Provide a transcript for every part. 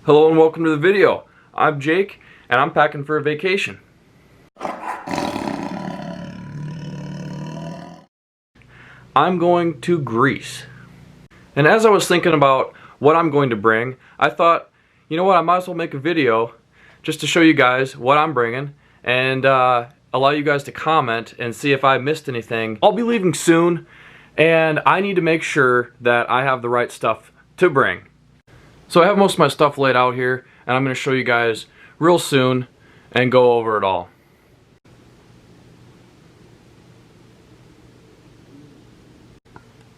Hello and welcome to the video. I'm Jake and I'm packing for a vacation. I'm going to Greece. And as I was thinking about what I'm going to bring, I thought, you know what, I might as well make a video just to show you guys what I'm bringing and allow you guys to comment and see if I missed anything. I'll be leaving soon and I need to make sure that I have the right stuff to bring. So I have most of my stuff laid out here, and I'm going to show you guys real soon and go over it all.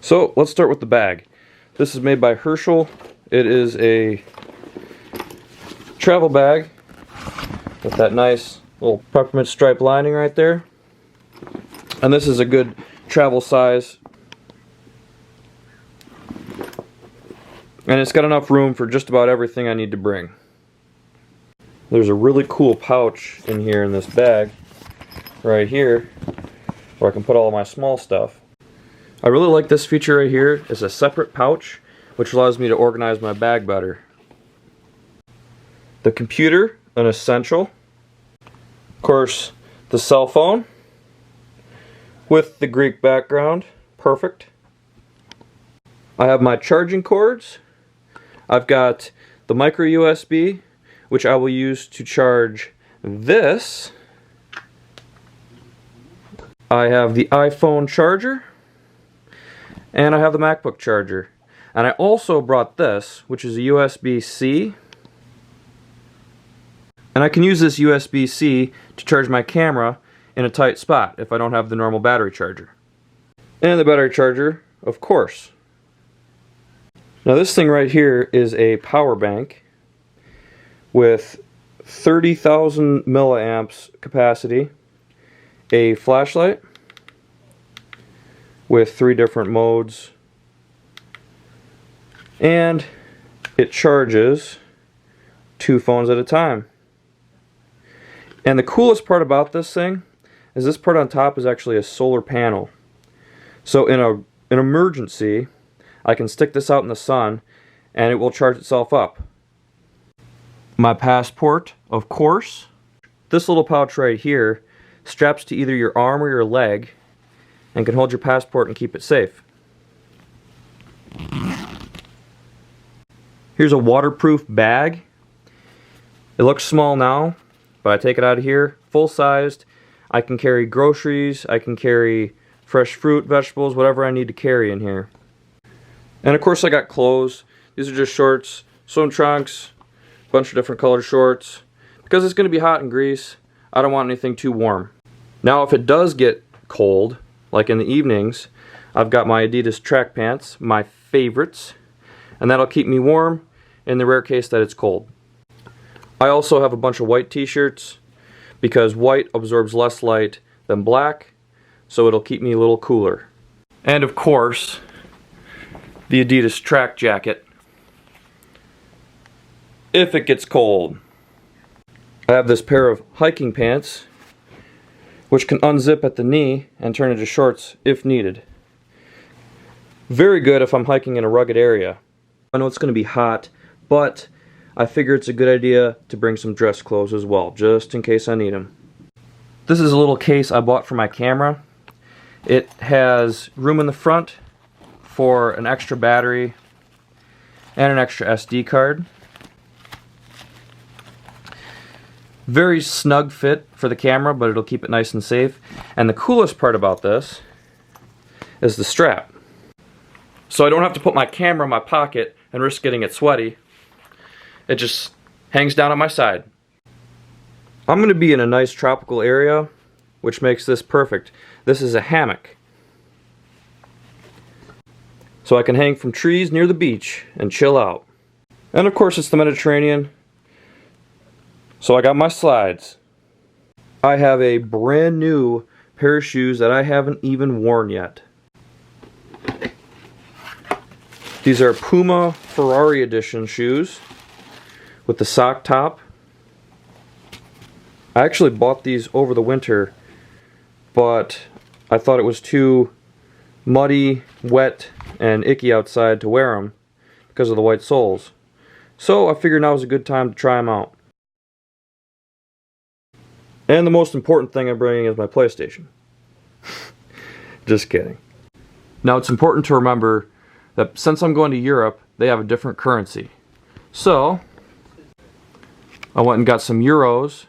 So let's start with the bag. This is made by Herschel. It is a travel bag with that nice little peppermint stripe lining right there. And this is a good travel size. And it's got enough room for just about everything I need to bring. There's a really cool pouch in here in this bag, right here, where I can put all of my small stuff. I really like this feature right here. It's a separate pouch, which allows me to organize my bag better. The computer, an essential. Of course, the cell phone with the Greek background, perfect. I have my charging cords. I've got the micro USB, which I will use to charge this. I have the iPhone charger, and I have the MacBook charger. And I also brought this, which is a USB-C. And I can use this USB-C to charge my camera in a tight spot if I don't have the normal battery charger. And the battery charger, of course. Now this thing right here is a power bank with 30,000 milliamps capacity, a flashlight with 3 different modes, and it charges 2 phones at a time. And the coolest part about this thing is this part on top is actually a solar panel. So in an emergency, I can stick this out in the sun and it will charge itself up. My passport, of course. This little pouch right here straps to either your arm or your leg and can hold your passport and keep it safe. Here's a waterproof bag. It looks small now, but I take it out of here, full-sized. I can carry groceries, I can carry fresh fruit, vegetables, whatever I need to carry in here. And of course I got clothes. These are just shorts, some trunks, a bunch of different colored shorts. Because it's going to be hot in Greece, I don't want anything too warm. Now if it does get cold, like in the evenings, I've got my Adidas track pants, my favorites, and that'll keep me warm in the rare case that it's cold. I also have a bunch of white t-shirts because white absorbs less light than black, so it'll keep me a little cooler. And of course, the Adidas track jacket if it gets cold. I have this pair of hiking pants which can unzip at the knee and turn into shorts if needed. Very good if I'm hiking in a rugged area. I know it's going to be hot, but I figure it's a good idea to bring some dress clothes as well, just in case I need them. This is a little case I bought for my camera. It has room in the front for an extra battery and an extra SD card. Very snug fit for the camera, but it'll keep it nice and safe. And the coolest part about this is the strap. So I don't have to put my camera in my pocket and risk getting it sweaty. It just hangs down on my side. I'm going to be in a nice tropical area, which makes this perfect. This is a hammock. So I can hang from trees near the beach and chill out. And of course it's the Mediterranean, so I got my slides. I have a brand new pair of shoes that I haven't even worn yet. These are Puma Ferrari Edition shoes with the sock top. I actually bought these over the winter, but I thought it was too muddy, wet, and icky outside to wear them because of the white soles. So I figured now was a good time to try them out. And the most important thing I'm bringing is my PlayStation. Just kidding. Now it's important to remember that since I'm going to Europe, they have a different currency. So I went and got some euros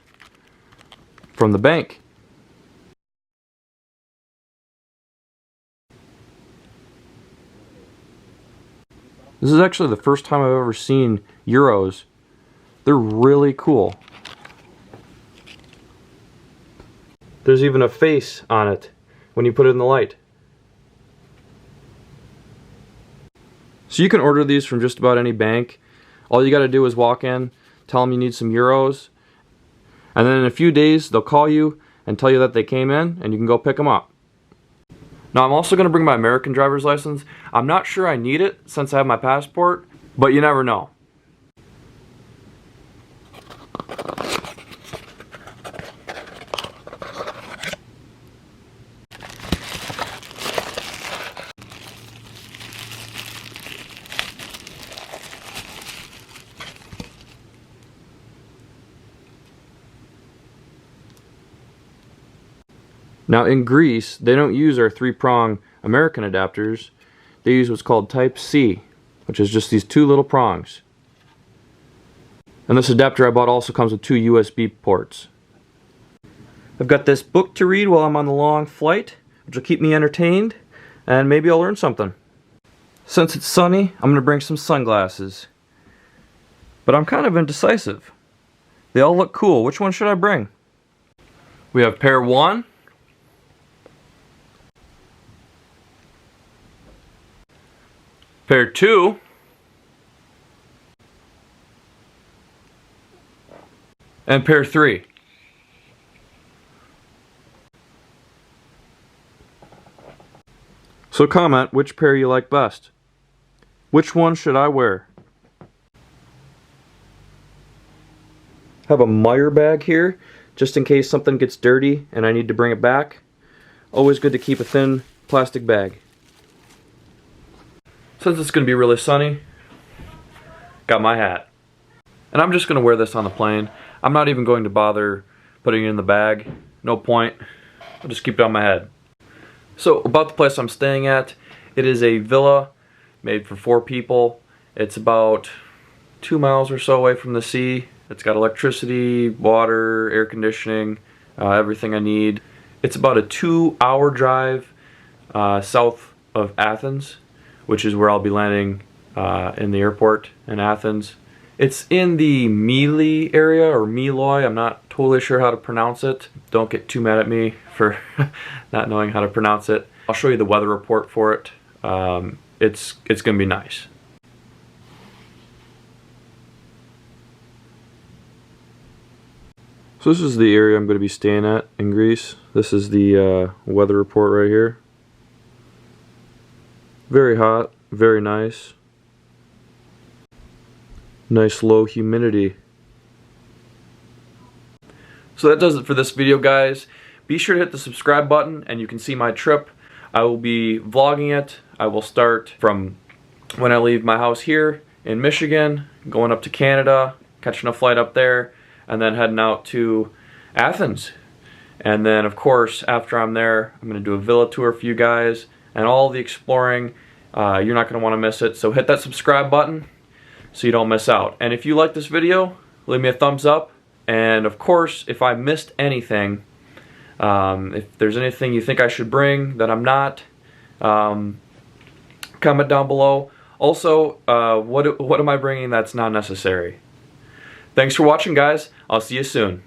from the bank. This is actually the first time I've ever seen euros. They're really cool. There's even a face on it when you put it in the light. So you can order these from just about any bank. All you gotta do is walk in, tell them you need some euros, and then in a few days they'll call you and tell you that they came in and you can go pick them up. Now I'm also gonna bring my American driver's license. I'm not sure I need it since I have my passport, but you never know. Now in Greece, they don't use our 3-prong American adapters. They use what's called Type C, which is just these 2 little prongs. And this adapter I bought also comes with 2 USB ports. I've got this book to read while I'm on the long flight, which will keep me entertained, and maybe I'll learn something. Since it's sunny, I'm going to bring some sunglasses. But I'm kind of indecisive. They all look cool. Which one should I bring? We have pair 1. Pair 2, and pair 3. So comment which pair you like best. Which one should I wear? Have a Meyer bag here, just in case something gets dirty and I need to bring it back. Always good to keep a thin plastic bag. Since it's going to be really sunny, got my hat. And I'm just going to wear this on the plane. I'm not even going to bother putting it in the bag. No point. I'll just keep it on my head. So about the place I'm staying at, it is a villa made for 4 people. It's about 2 miles or so away from the sea. It's got electricity, water, air conditioning, everything I need. It's about a 2-hour drive south of Athens, which is where I'll be landing in the airport in Athens. It's in the Mealy area, or Meloy. I'm not totally sure how to pronounce it. Don't get too mad at me for not knowing how to pronounce it. I'll show you the weather report for it. It's gonna be nice. So this is the area I'm going to be staying at in Greece. This is the weather report right here. Very hot, very nice. Nice low humidity. So that does it for this video, guys. Be sure to hit the subscribe button and you can see my trip. I will be vlogging it. I will start from when I leave my house here in Michigan, going up to Canada, catching a flight up there, and then heading out to Athens. And then of course after I'm there, I'm going to do a villa tour for you guys and all the exploring. You're not going to want to miss it, so hit that subscribe button so you don't miss out. And if you like this video, leave me a thumbs up. And of course, if I missed anything, if there's anything you think I should bring that I'm not, comment down below. Also, what am I bringing that's not necessary? Thanks for watching, guys. I'll see you soon.